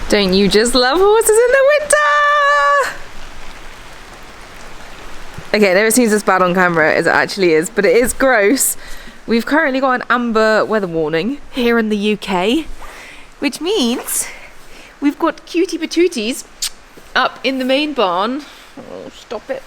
Don't you just love horses in the winter? Okay, it never seems as bad on camera as it actually is, but it is gross. We've currently got an amber weather warning here in the UK, which means we've got cutie patooties up in the main barn. Oh, stop it.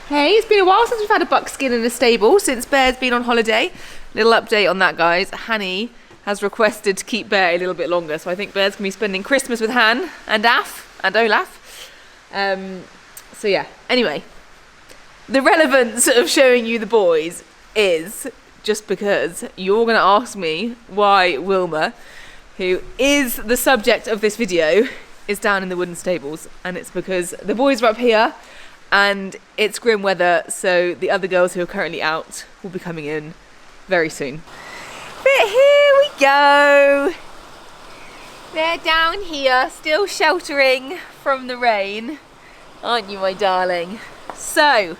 Hey, it's been a while since we've had a buckskin in the stable, since Bear's been on holiday. Little update on that, guys. Hanny has requested to keep Bear a little bit longer, so I think Bear's gonna be spending Christmas with Han and Af and Olaf. So yeah, anyway, the relevance of showing you the boys is just because you're gonna ask me why Wilma, who is the subject of this video, is down in the wooden stables, and it's because the boys are up here and it's grim weather, so the other girls who are currently out will be coming in very soon. But here we go. They're down here, still sheltering from the rain. Aren't you, my darling? So,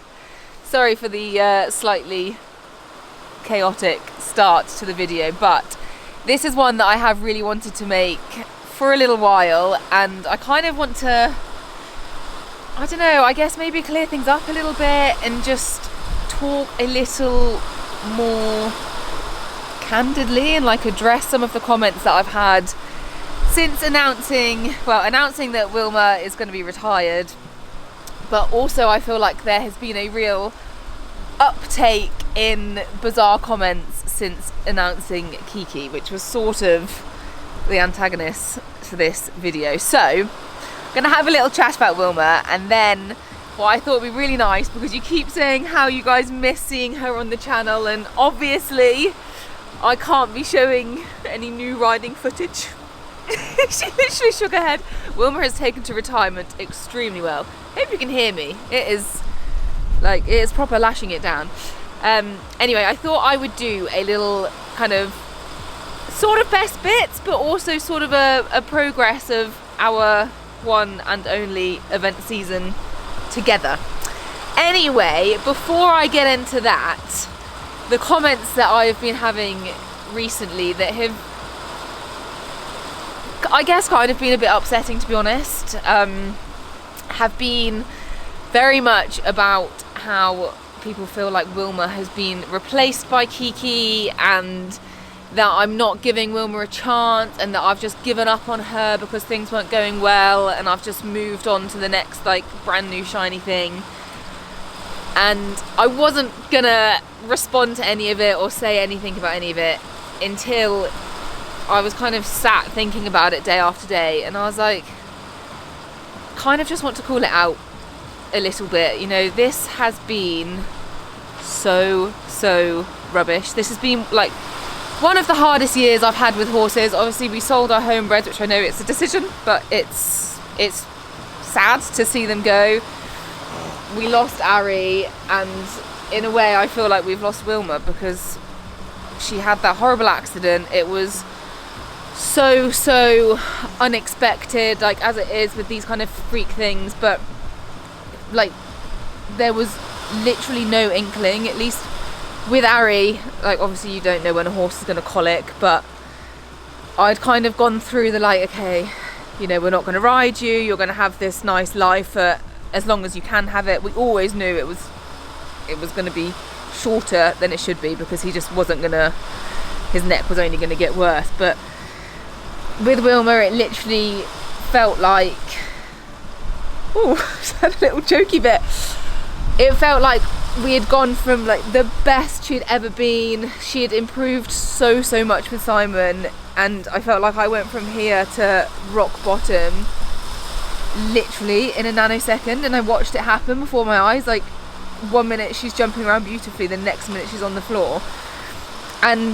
sorry for the slightly chaotic start to the video, but this is one that I have really wanted to make for a little while, and I kind of want to, I don't know, I guess maybe clear things up a little bit and just talk a little more candidly and like address some of the comments that I've had since announcing that Wilma is going to be retired. But also I feel like there has been a real uptake in bizarre comments since announcing Kiki, which was sort of the antagonist to this video. So I'm going to have a little chat about Wilma, and then what I thought would be really nice, because you keep saying how you guys miss seeing her on the channel, and obviously I can't be showing any new riding footage. She literally shook her head. Wilma has taken to retirement extremely well. Hope you can hear me. It is proper lashing it down. Anyway, I thought I would do a little kind of sort of best bits, but also sort of a progress of our one and only event season together. Anyway, before I get into that, the comments that I've been having recently that have, I guess, kind of been a bit upsetting, to be honest, have been very much about how people feel like Wilma has been replaced by Kiki, and that I'm not giving Wilma a chance, and that I've just given up on her because things weren't going well, and I've just moved on to the next like brand new shiny thing. And I wasn't gonna respond to any of it or say anything about any of it until I was kind of sat thinking about it day after day, and I was like, kind of just want to call it out a little bit. You know, this has been so rubbish. This has been like one of the hardest years I've had with horses. Obviously we sold our homebreds, which I know it's a decision, but it's sad to see them go. We lost Ari, and in a way I feel like we've lost Wilma, because she had that horrible accident. It was so unexpected, like as it is with these kind of freak things, but like there was literally no inkling, at least with Ari. Like obviously you don't know when a horse is going to colic, but I'd kind of gone through the like, okay, you know, we're not going to ride you, you're going to have this nice life for as long as you can have it. We always knew it was going to be shorter than it should be, because he just wasn't gonna, his neck was only going to get worse. But with Wilma it literally felt like, oh, had a little jokey bit. It felt like we had gone from like the best she'd ever been. She had improved so much with Simon, and I felt like I went from here to rock bottom literally in a nanosecond, and I watched it happen before my eyes. Like 1 minute she's jumping around beautifully, the next minute she's on the floor, and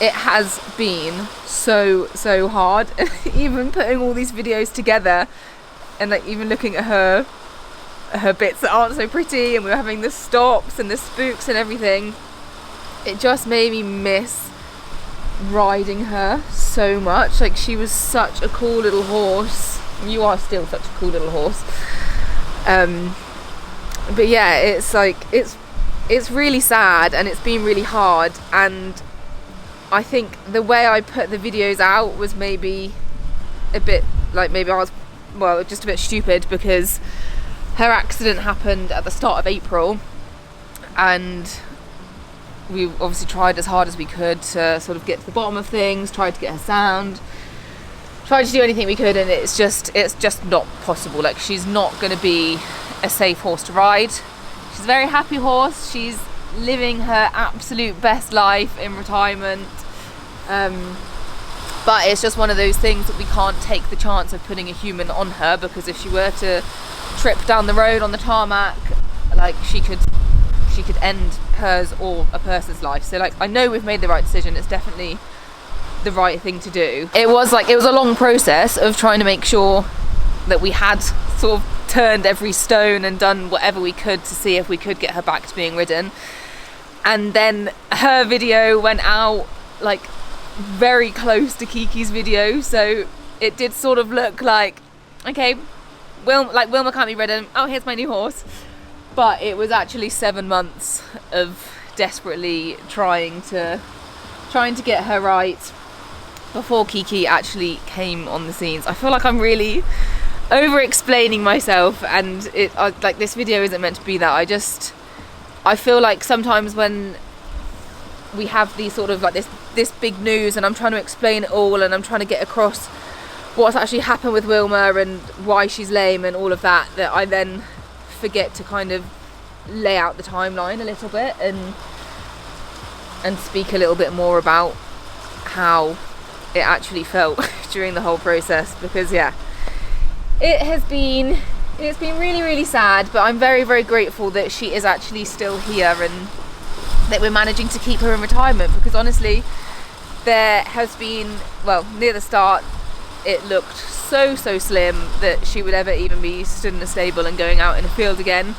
it has been so hard. Even putting all these videos together and like even looking at her bits that aren't so pretty, and we were having the stops and the spooks and everything, it just made me miss riding her so much. Like she was such a cool little horse. You are still such a cool little horse. But yeah, it's like it's really sad, and it's been really hard, and I think the way I put the videos out was maybe a bit like, maybe I was, well, just a bit stupid, because her accident happened at the start of April, and we obviously tried as hard as we could to sort of get to the bottom of things, tried to get her sound, tried to do anything we could, and it's just not possible. Like, she's not going to be a safe horse to ride. She's a very happy horse. She's living her absolute best life in retirement, but it's just one of those things that we can't take the chance of putting a human on her, because if she were to trip down the road on the tarmac, like, she could end hers or a person's life. So, like, I know we've made the right decision. It's definitely the right thing to do. It was a long process of trying to make sure that we had sort of turned every stone and done whatever we could to see if we could get her back to being ridden. And then her video went out like very close to Kiki's video, so it did sort of look like, okay, Wilma can't be ridden, oh, here's my new horse. But it was actually 7 months of desperately trying to get her right before Kiki actually came on the scenes. I feel like I'm really over explaining myself, and like, this video isn't meant to be that. I feel like sometimes when we have these sort of like this big news, and I'm trying to explain it all, and I'm trying to get across what's actually happened with Wilma and why she's lame and all of that, that I then forget to kind of lay out the timeline a little bit and speak a little bit more about how it actually felt during the whole process. Because yeah, it's been really, really sad, but I'm very, very grateful that she is actually still here and that we're managing to keep her in retirement. Because honestly, there has been, well, near the start it looked so slim that she would ever even be stood in a stable and going out in a field again.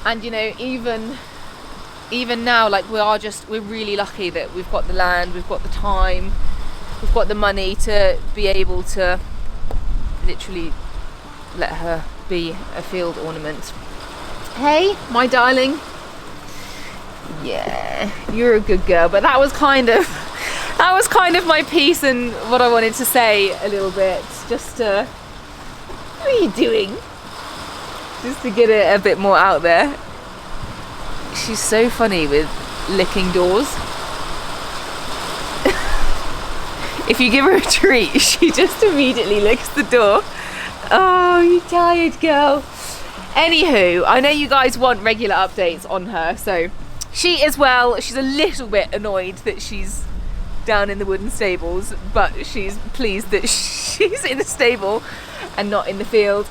And you know, even now, like, we're really lucky that we've got the land, we've got the time, we've got the money to be able to literally let her be a field ornament. Hey, my darling. Yeah, you're a good girl. But that was kind of my piece and what I wanted to say a little bit. Just to, what are you doing? Just to get it a bit more out there. She's so funny with licking doors. If you give her a treat, she just immediately licks the door. Oh, you tired girl. Anywho, I know you guys want regular updates on her, so she is well. She's a little bit annoyed that she's down in the wooden stables, but she's pleased that she's in the stable and not in the field.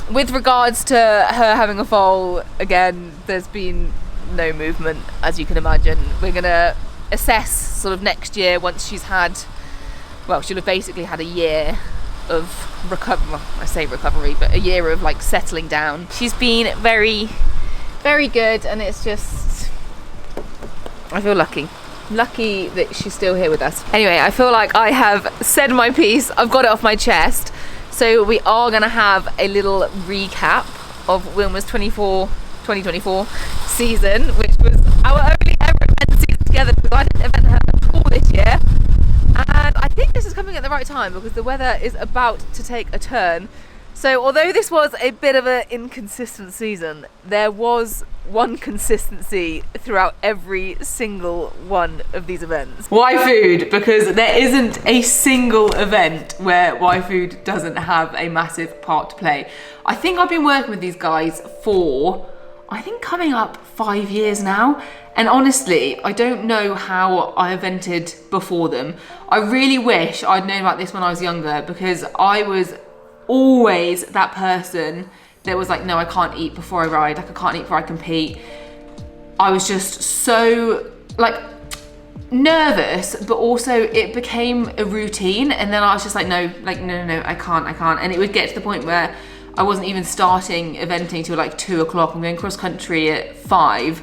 With regards to her having a foal, again, there's been no movement, as you can imagine. We're gonna assess sort of next year once she's had, well, she'll have basically had a year of recovery. Well, I say recovery, but a year of like settling down. She's been very, very good, and it's just, I feel lucky that she's still here with us. Anyway, I feel like I have said my piece. I've got it off my chest. So we are going to have a little recap of Wilma's 2024 season, which was our only ever event season together, because I didn't event her at all this year. And I think this is coming at the right time because the weather is about to take a turn. So although this was a bit of an inconsistent season, there was one consistency throughout every single one of these events. Why food? Because there isn't a single event where why food doesn't have a massive part to play. I think I've been working with these guys for, I think, coming up 5 years now. And honestly, I don't know how I evented before them. I really wish I'd known about this when I was younger, because I was always that person that was like, no, I can't eat before I ride, like I can't eat before I compete. I was just so like nervous, but also it became a routine, and then I was just like, no, I can't. And it would get to the point where I wasn't even starting eventing till like 2 o'clock. I'm going cross country at 5,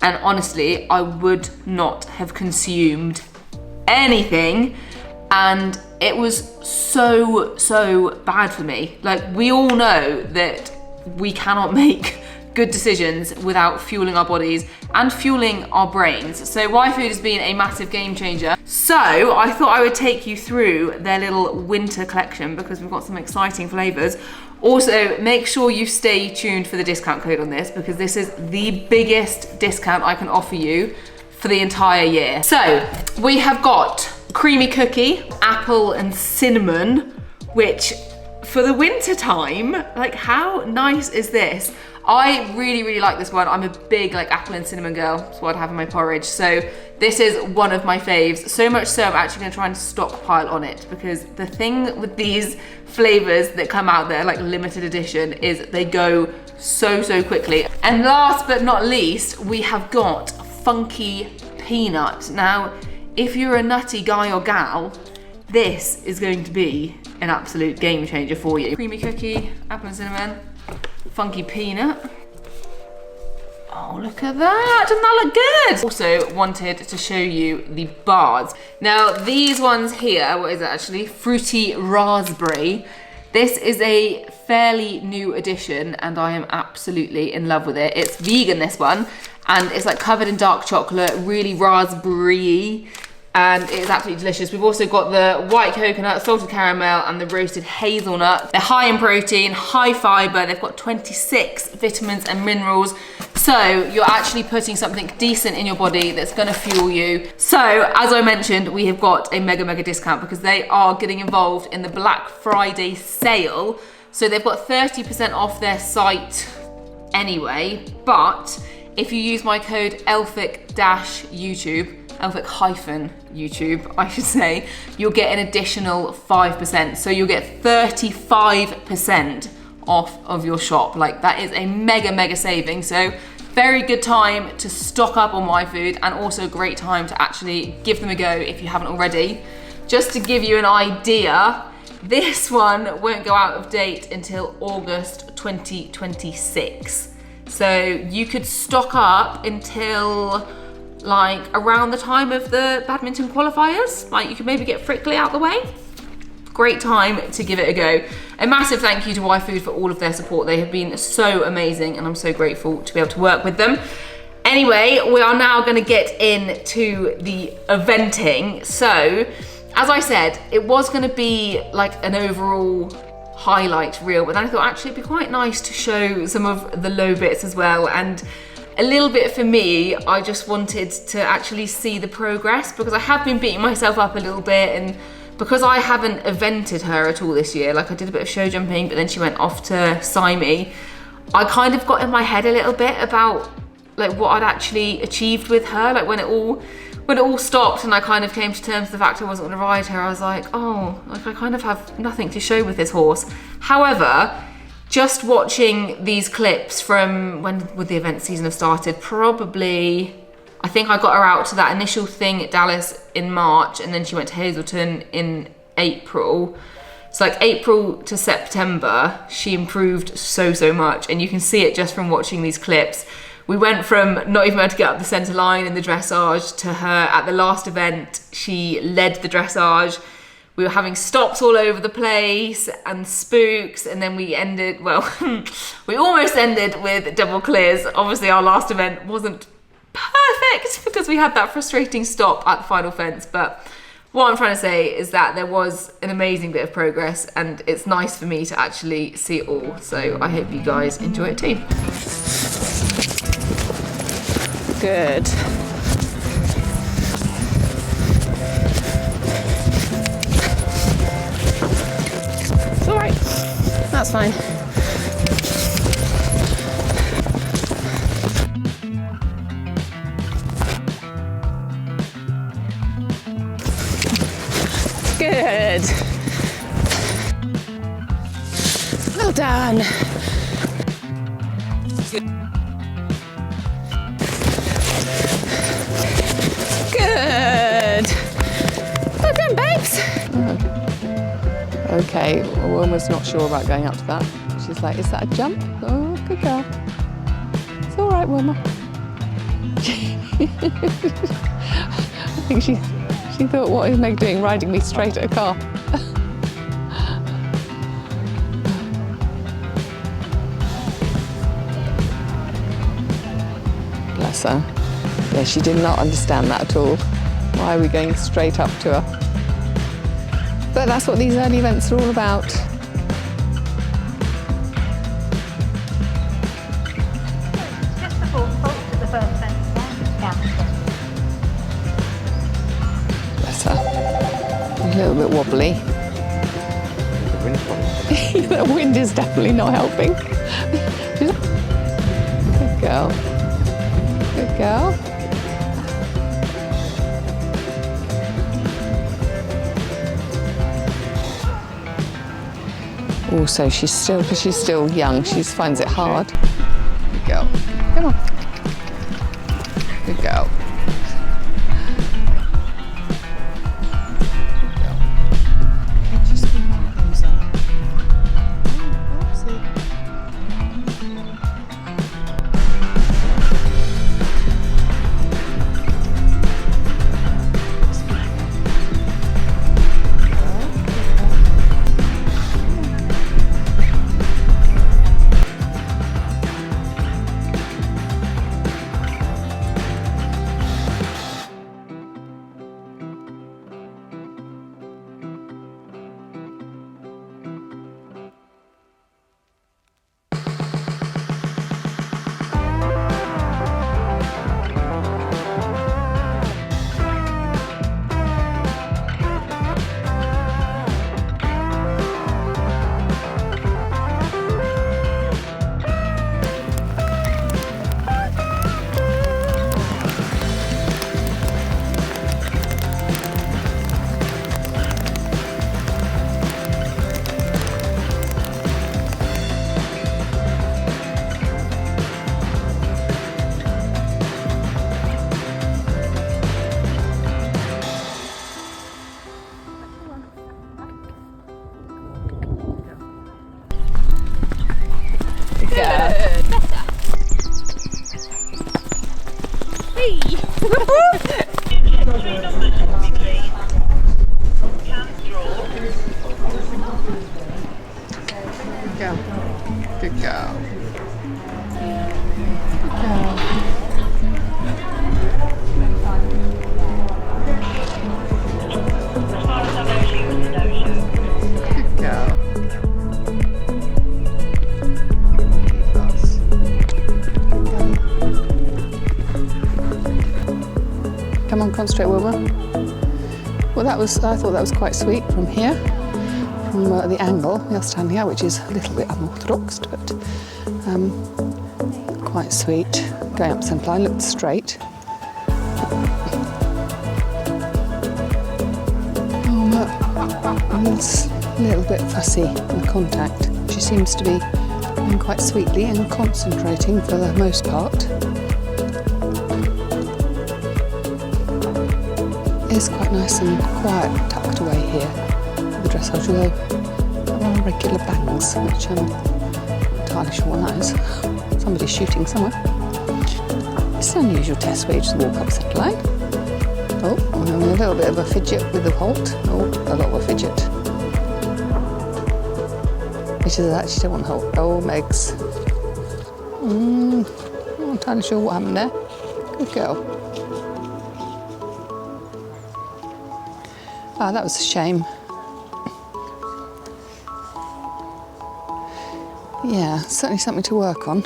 and honestly, I would not have consumed anything, and it was so bad for me. Like, we all know that we cannot make good decisions without fueling our bodies and fueling our brains. So Y Food has been a massive game changer. So I thought I would take you through their little winter collection because we've got some exciting flavors. Also, make sure you stay tuned for the discount code on this because this is the biggest discount I can offer you for the entire year. So we have got creamy cookie, apple and cinnamon, which for the winter time, like how nice is this? I really, really like this one. I'm a big like apple and cinnamon girl. That's what I'd have in my porridge. So this is one of my faves. So much so I'm actually gonna try and stockpile on it because the thing with these flavors that come out there, like limited edition, is they go so, so quickly. And last but not least, we have got funky peanut. Now, if you're a nutty guy or gal, this is going to be an absolute game changer for you. Creamy cookie, apple and cinnamon, funky peanut. Oh, look at that, doesn't that look good? Also wanted to show you the bars. Now these ones here, what is it actually? Fruity raspberry. This is a fairly new addition and I am absolutely in love with it. It's vegan, this one, and it's like covered in dark chocolate, really raspberry-y, and it's absolutely delicious. We've also got the white coconut, salted caramel, and the roasted hazelnut. They're high in protein, high fiber. They've got 26 vitamins and minerals. So you're actually putting something decent in your body that's gonna fuel you. So as I mentioned, we have got a mega, mega discount because they are getting involved in the Black Friday sale. So they've got 30% off their site anyway, but if you use my code Elphick-YouTube, Elphick-YouTube, I should say, you'll get an additional 5%. So you'll get 35% off of your shop. Like that is a mega, mega saving. So very good time to stock up on Y Food and also a great time to actually give them a go if you haven't already. Just to give you an idea, this one won't go out of date until August 2026. So you could stock up until like around the time of the badminton qualifiers. Like you could maybe get Frickley out the way. Great time to give it a go. A massive thank you to Y Food for all of their support. They have been so amazing and I'm so grateful to be able to work with them. Anyway, we are now gonna get into the eventing. So, as I said, it was gonna be like an overall highlight reel, but then I thought actually it'd be quite nice to show some of the low bits as well. And a little bit for me, I just wanted to actually see the progress because I have been beating myself up a little bit, and because I haven't evented her at all this year, like I did a bit of show jumping, but then she went off to Simi, I kind of got in my head a little bit about like what I'd actually achieved with her. Like when it all stopped and I kind of came to terms with the fact I wasn't gonna ride her, I was like, oh, like I kind of have nothing to show with this horse. However, just watching these clips from when would the event season have started, probably, I think I got her out to that initial thing at Dallas in March and then she went to Hazleton in April. So like April to September, she improved so, so much. And you can see it just from watching these clips. We went from not even able to get up the centre line in the dressage to her at the last event, she led the dressage. We were having stops all over the place and spooks, and then we ended, well, we almost ended with double clears. Obviously our last event wasn't perfect because we had that frustrating stop at the final fence, but what I'm trying to say is that there was an amazing bit of progress and it's nice for me to actually see it all. So I hope you guys enjoy it too. Good. It's all right. That's fine. Good. Well done. Good. Well done, babes. Okay, Wilma's not sure about going up to that. She's like, is that a jump? Oh, good girl. It's all right, Wilma. I think she thought, what is Meg doing riding me straight at a car? Bless her. Yeah, she did not understand that at all. Why are we going straight up to her? But that's what these early events are all about. Just before fault at the first fence down the Bless her. A little bit wobbly. The wind is definitely not helping. Good girl. Good girl. Also, she's still young, she finds it hard. Good girl. Come on. Good girl. Good girl. Come on, concentrate, Wilma. Well, I thought that was quite sweet from here, from the angle we are standing at, which is a little bit unorthodox, but quite sweet. Going up centre line, looked straight. Wilma's a little bit fussy in contact. She seems to be going quite sweetly and concentrating for the most part. It's quite nice and quiet, tucked away here with the dressage, although there are regular bangs, which I'm not entirely sure what that is. Somebody's shooting somewhere. It's an unusual test where you just walk up centre line. Oh, I'm having a little bit of a fidget with the halt. Oh, a lot of a fidget. Which is that she don't want to halt. Oh, Megs. I'm not entirely sure what happened there. Good girl. Ah, that was a shame. Yeah, certainly something to work on.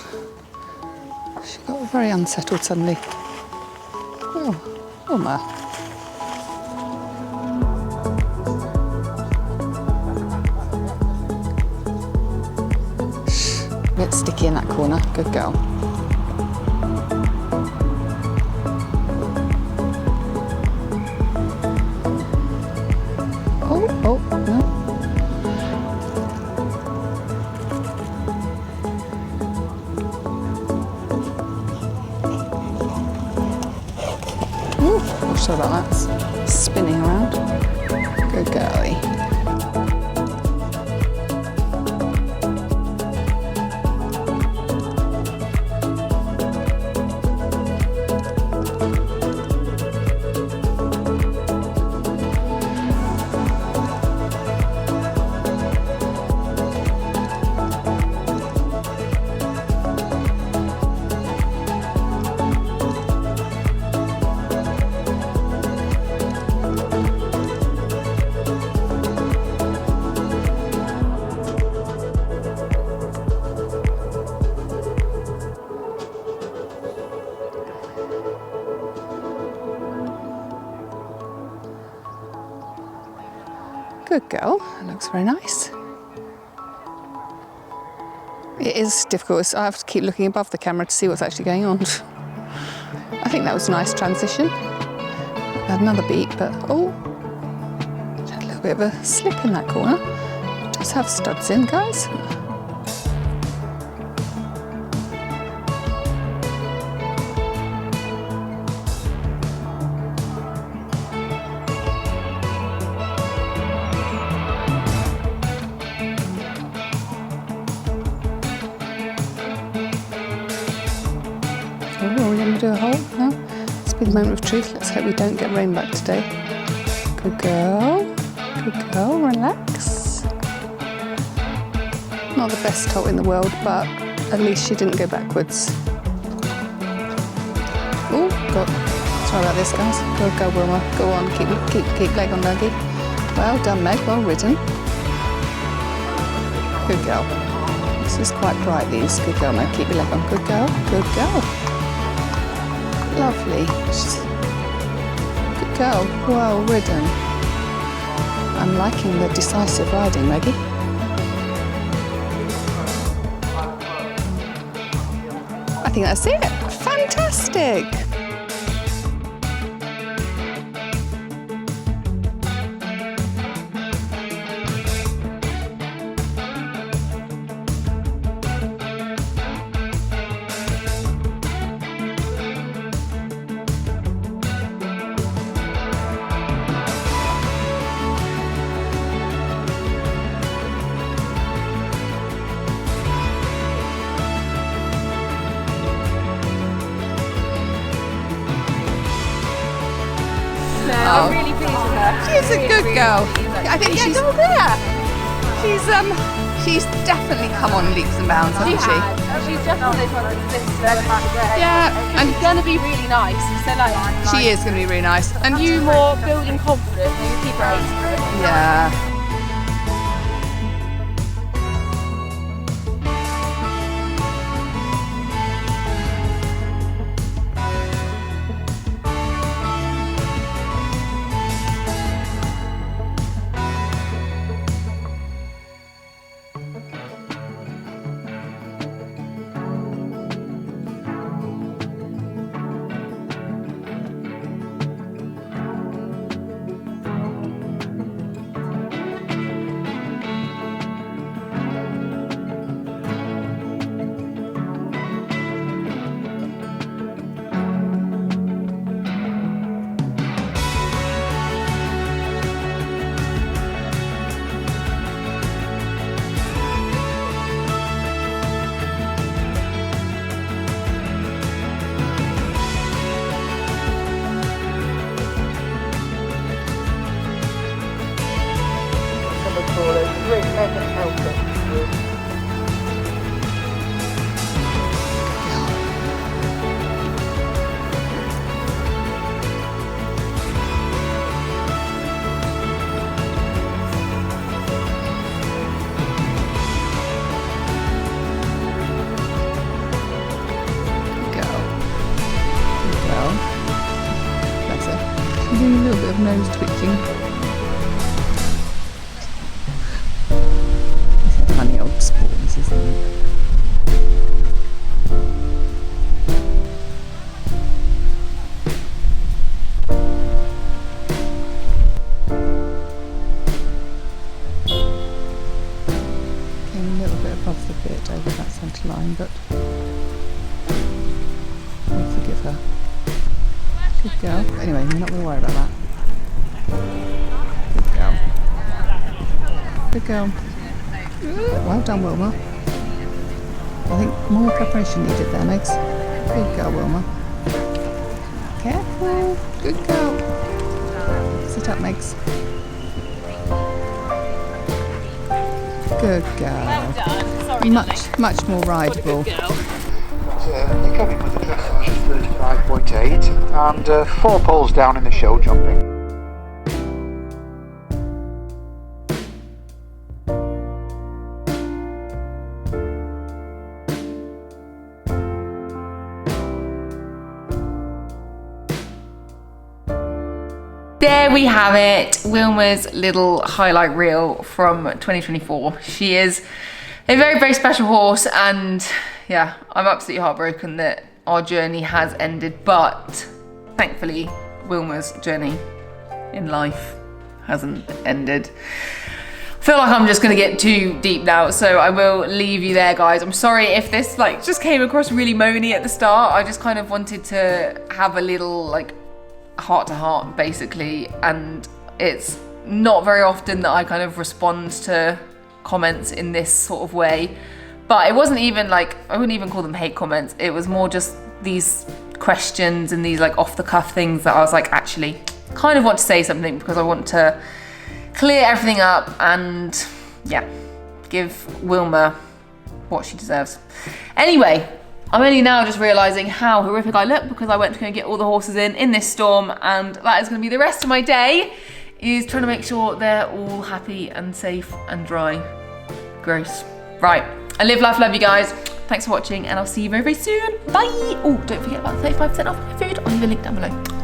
She got very unsettled suddenly. Oh, Wilma. A bit sticky in that corner. Good girl. Oh, no. Ooh, sorry about that. It's spinning around. Good girlie. Good girl. That looks very nice. It is difficult. I have to keep looking above the camera to see what's actually going on. I think that was a nice transition. Had another beat, but oh, had a little bit of a slip in that corner. Just have studs in, guys. Oh, are we going to do a hole? No? This will be the moment of truth. Let's hope we don't get rain back today. Good girl. Good girl. Relax. Not the best hole in the world, but at least she didn't go backwards. Oh, God. Sorry about this, guys. Good girl, Wilma. Go on. Keep leg on leggy. Well done, Meg. Well ridden. Good girl. This is quite bright, these. Good girl, Meg. Keep your leg on. Good girl. Good girl. Lovely. Good girl. Well ridden. I'm liking the decisive riding, Maggie. I think that's it. Fantastic. I'm really pleased with her. She's a good girl. I think she's all there. She's definitely come on leaps and bounds, hasn't she? She's just one of those ones that's Yeah, and she's going to be really nice. So like, she is going to be really nice. And you more building confidence and you keep her age. Yeah. Doing a little bit of nose twitching. It's a funny old sport, this, isn't it? Came a little bit above the bit over that centre line, but we forgive her. Good girl. Anyway, we're not going to worry about that. Good girl. Good girl. Well done, Wilma. I think more preparation needed there, Megs. Good girl, Wilma. Careful. Good girl. Sit up, Megs. Good girl. Well done. Sorry, much more rideable. You're coming with a dressage of 35.8 and 4 poles down in the show jumping. there we have it, Wilma's little highlight reel from 2024. She is a very, very special horse, and yeah, I'm absolutely heartbroken that our journey has ended, but thankfully Wilma's journey in life hasn't ended. I feel like I'm just gonna get too deep now, so I will leave you there, guys. I'm sorry if this like just came across really moany at the start. I just kind of wanted to have a little like heart to heart basically, and it's not very often that I kind of respond to comments in this sort of way, but it wasn't even like, I wouldn't even call them hate comments. It was more just these questions and these like off the cuff things that I was like, actually kind of want to say something because I want to clear everything up and yeah, give Wilma what she deserves. Anyway, I'm only now just realising how horrific I look because I went to go and get all the horses in this storm, and that is going to be the rest of my day, is trying to make sure they're all happy and safe and dry. Gross. Right, I live life, love you guys. Thanks for watching, and I'll see you very, very soon. Bye. Oh, don't forget about 35% off my food. I'll leave a link down below.